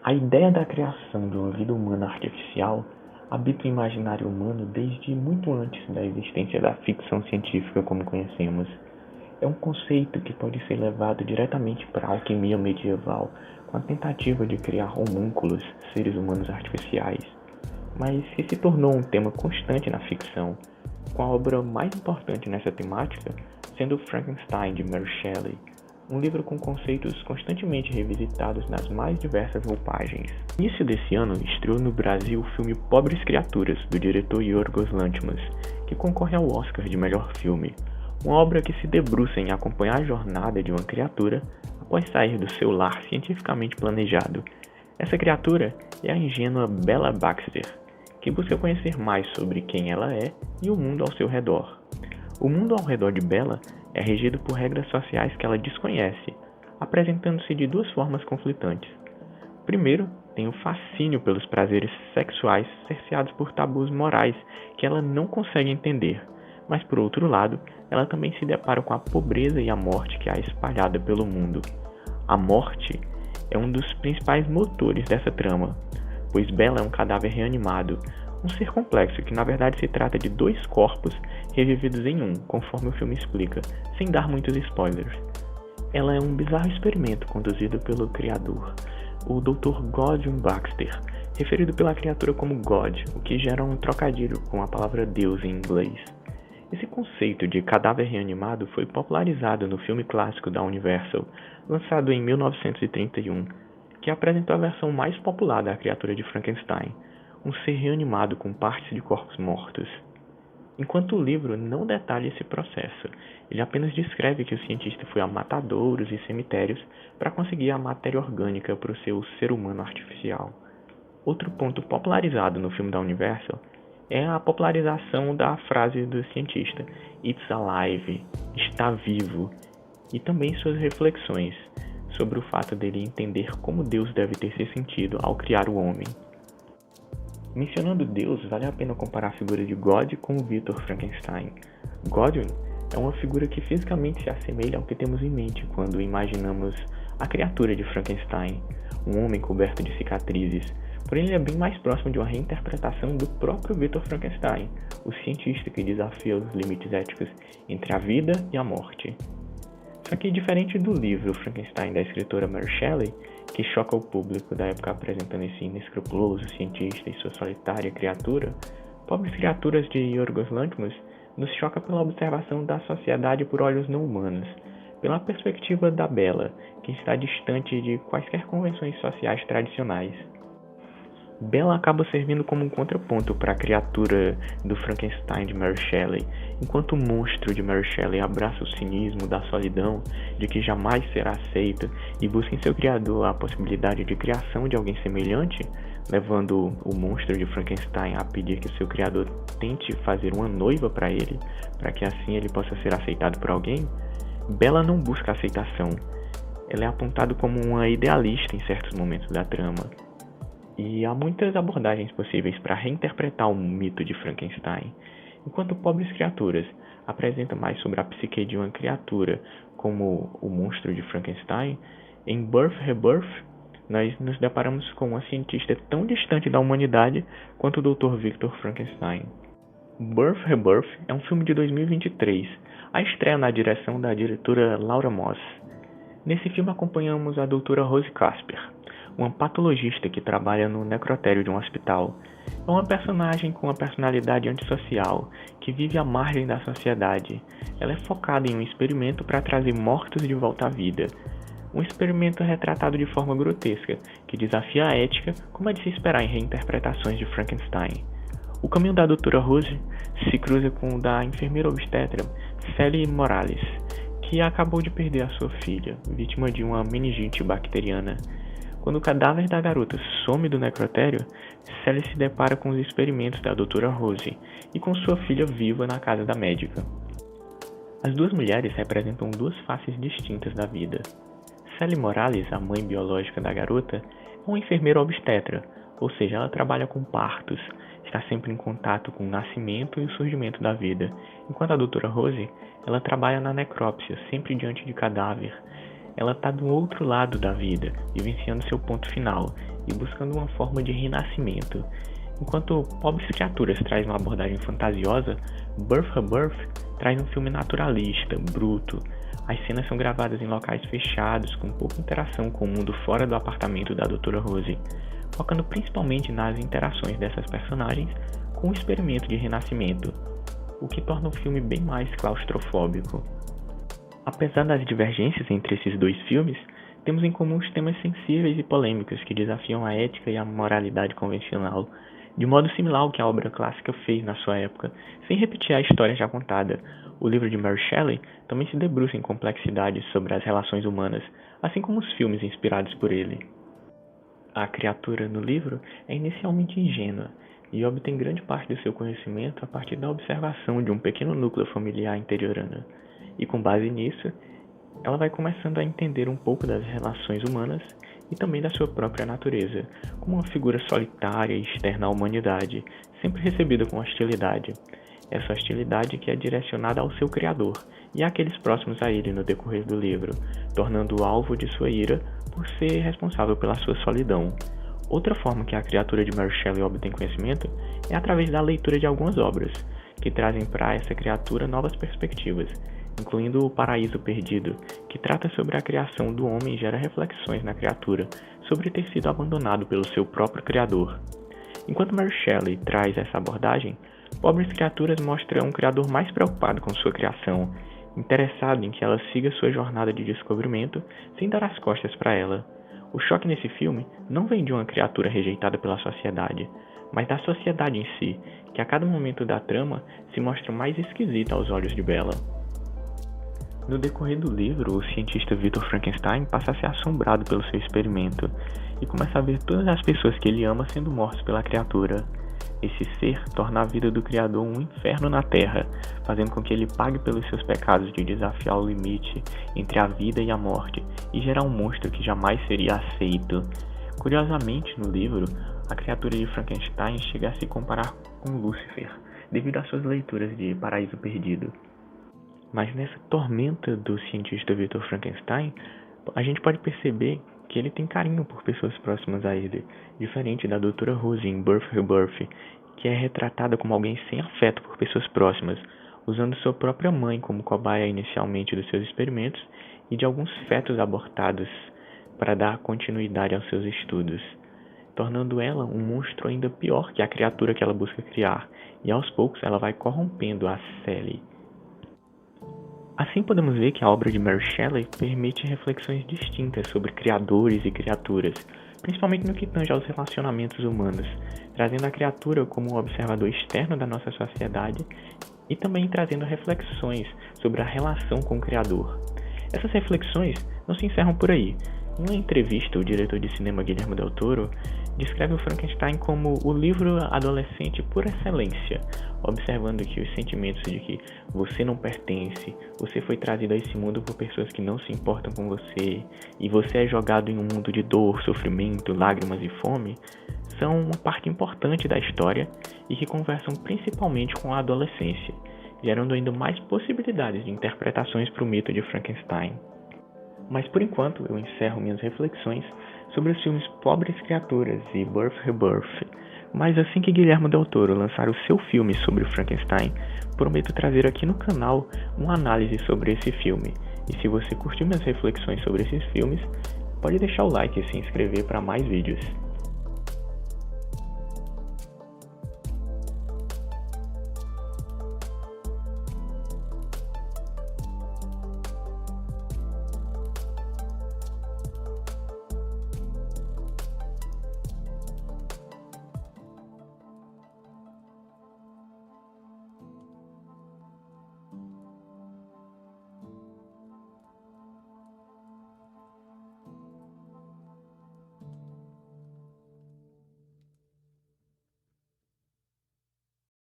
A ideia da criação de uma vida humana artificial habita o imaginário humano desde muito antes da existência da ficção científica como conhecemos. É um conceito que pode ser levado diretamente para a alquimia medieval, com a tentativa de criar homúnculos, seres humanos artificiais, mas que se tornou um tema constante na ficção, com a obra mais importante nessa temática sendo Frankenstein, de Mary Shelley, um livro com conceitos constantemente revisitados nas mais diversas roupagens. No início desse ano, estreou no Brasil o filme Pobres Criaturas, do diretor Yorgos Lanthimos, que concorre ao Oscar de melhor filme, uma obra que se debruça em acompanhar a jornada de uma criatura após sair do seu lar cientificamente planejado. Essa criatura é a ingênua Bella Baxter, que busca conhecer mais sobre quem ela é e o mundo ao seu redor. O mundo ao redor de Bella é regido por regras sociais que ela desconhece, apresentando-se de duas formas conflitantes. Primeiro, tem o fascínio pelos prazeres sexuais cerceados por tabus morais que ela não consegue entender, mas por outro lado, ela também se depara com a pobreza e a morte que há espalhada pelo mundo. A morte é um dos principais motores dessa trama, pois Bella é um cadáver reanimado, um ser complexo que na verdade se trata de dois corpos revividos em um, conforme o filme explica, sem dar muitos spoilers. Ela é um bizarro experimento conduzido pelo criador, o Dr. Gordon Baxter, referido pela criatura como God, o que gera um trocadilho com a palavra Deus em inglês. Esse conceito de cadáver reanimado foi popularizado no filme clássico da Universal, lançado em 1931, que apresentou a versão mais popular da criatura de Frankenstein, um ser reanimado com partes de corpos mortos. Enquanto o livro não detalha esse processo, ele apenas descreve que o cientista foi a matadouros e cemitérios para conseguir a matéria orgânica para o seu ser humano artificial. Outro ponto popularizado no filme da Universal é a popularização da frase do cientista, "It's alive", está vivo, e também suas reflexões sobre o fato dele entender como Deus deve ter se sentido ao criar o homem. Mencionando Deus, vale a pena comparar a figura de God com o Victor Frankenstein. Godwin é uma figura que fisicamente se assemelha ao que temos em mente quando imaginamos a criatura de Frankenstein, um homem coberto de cicatrizes, porém ele é bem mais próximo de uma reinterpretação do próprio Victor Frankenstein, o cientista que desafia os limites éticos entre a vida e a morte. Só que diferente do livro Frankenstein da escritora Mary Shelley, que choca o público da época apresentando esse inescrupuloso cientista e sua solitária criatura, Pobres Criaturas de Yorgos Lanthimos nos choca pela observação da sociedade por olhos não humanos, pela perspectiva da Bella, que está distante de quaisquer convenções sociais tradicionais. Bella acaba servindo como um contraponto para a criatura do Frankenstein de Mary Shelley, enquanto o monstro de Mary Shelley abraça o cinismo da solidão, de que jamais será aceito, e busca em seu criador a possibilidade de criação de alguém semelhante, levando o monstro de Frankenstein a pedir que seu criador tente fazer uma noiva para ele, para que assim ele possa ser aceitado por alguém. Bella não busca aceitação, ela é apontada como uma idealista em certos momentos da trama. E há muitas abordagens possíveis para reinterpretar o mito de Frankenstein. Enquanto Pobres Criaturas apresenta mais sobre a psique de uma criatura, como o monstro de Frankenstein, em Birth Rebirth, nós nos deparamos com uma cientista tão distante da humanidade quanto o Dr. Victor Frankenstein. Birth Rebirth é um filme de 2023, a estreia na direção da diretora Laura Moss. Nesse filme acompanhamos a doutora Rose Casper, uma patologista que trabalha no necrotério de um hospital. É uma personagem com uma personalidade antissocial, que vive à margem da sociedade. Ela é focada em um experimento para trazer mortos de volta à vida. Um experimento retratado de forma grotesca, que desafia a ética, como é de se esperar em reinterpretações de Frankenstein. O caminho da doutora Rose se cruza com o da enfermeira obstetra Sally Morales, que acabou de perder a sua filha, vítima de uma meningite bacteriana. Quando o cadáver da garota some do necrotério, Sally se depara com os experimentos da doutora Rose e com sua filha viva na casa da médica. As duas mulheres representam duas faces distintas da vida. Sally Morales, a mãe biológica da garota, é uma enfermeira obstetra, ou seja, ela trabalha com partos, está sempre em contato com o nascimento e o surgimento da vida, enquanto a doutora Rose, ela trabalha na necrópsia, sempre diante de cadáver. Ela está do outro lado da vida, vivenciando seu ponto final, e buscando uma forma de renascimento. Enquanto Pobres Criaturas traz uma abordagem fantasiosa, Birth Rebirth traz um filme naturalista, bruto. As cenas são gravadas em locais fechados, com pouca interação com o mundo fora do apartamento da Dra. Rose, focando principalmente nas interações dessas personagens com o experimento de renascimento, o que torna o filme bem mais claustrofóbico. Apesar das divergências entre esses dois filmes, temos em comum os temas sensíveis e polêmicos que desafiam a ética e a moralidade convencional, de modo similar ao que a obra clássica fez na sua época, sem repetir a história já contada. O livro de Mary Shelley também se debruça em complexidades sobre as relações humanas, assim como os filmes inspirados por ele. A criatura no livro é inicialmente ingênua e obtém grande parte do seu conhecimento a partir da observação de um pequeno núcleo familiar interiorano, e com base nisso, ela vai começando a entender um pouco das relações humanas e também da sua própria natureza, como uma figura solitária e externa à humanidade, sempre recebida com hostilidade. Essa hostilidade que é direcionada ao seu criador e àqueles próximos a ele no decorrer do livro, tornando-o alvo de sua ira por ser responsável pela sua solidão. Outra forma que a criatura de Mary Shelley obtém conhecimento é através da leitura de algumas obras, que trazem para essa criatura novas perspectivas, incluindo O Paraíso Perdido, que trata sobre a criação do homem e gera reflexões na criatura sobre ter sido abandonado pelo seu próprio criador. Enquanto Mary Shelley traz essa abordagem, Pobres Criaturas mostra um criador mais preocupado com sua criação, interessado em que ela siga sua jornada de descobrimento sem dar as costas para ela. O choque nesse filme não vem de uma criatura rejeitada pela sociedade, mas da sociedade em si, que a cada momento da trama se mostra mais esquisita aos olhos de Bella. No decorrer do livro, o cientista Victor Frankenstein passa a ser assombrado pelo seu experimento e começa a ver todas as pessoas que ele ama sendo mortas pela criatura. Esse ser torna a vida do criador um inferno na Terra, fazendo com que ele pague pelos seus pecados de desafiar o limite entre a vida e a morte e gerar um monstro que jamais seria aceito. Curiosamente, no livro, a criatura de Frankenstein chega a se comparar com Lúcifer, devido às suas leituras de Paraíso Perdido. Mas nessa tormenta do cientista Victor Frankenstein, a gente pode perceber que ele tem carinho por pessoas próximas a ele, diferente da Dra. Rose em Birth Rebirth, que é retratada como alguém sem afeto por pessoas próximas, usando sua própria mãe como cobaia inicialmente dos seus experimentos e de alguns fetos abortados para dar continuidade aos seus estudos, tornando ela um monstro ainda pior que a criatura que ela busca criar, e aos poucos ela vai corrompendo a Sally. Assim podemos ver que a obra de Mary Shelley permite reflexões distintas sobre criadores e criaturas, principalmente no que tange aos relacionamentos humanos, trazendo a criatura como um observador externo da nossa sociedade e também trazendo reflexões sobre a relação com o criador. Essas reflexões não se encerram por aí. Em uma entrevista, o diretor de cinema Guillermo del Toro descreve o Frankenstein como o livro adolescente por excelência, observando que os sentimentos de que você não pertence, você foi trazido a esse mundo por pessoas que não se importam com você, e você é jogado em um mundo de dor, sofrimento, lágrimas e fome, são uma parte importante da história e que conversam principalmente com a adolescência, gerando ainda mais possibilidades de interpretações para o mito de Frankenstein. Mas por enquanto eu encerro minhas reflexões sobre os filmes Pobres Criaturas e Birth Rebirth. Mas assim que Guillermo del Toro lançar o seu filme sobre o Frankenstein, prometo trazer aqui no canal uma análise sobre esse filme. E se você curtiu minhas reflexões sobre esses filmes, pode deixar o like e se inscrever para mais vídeos.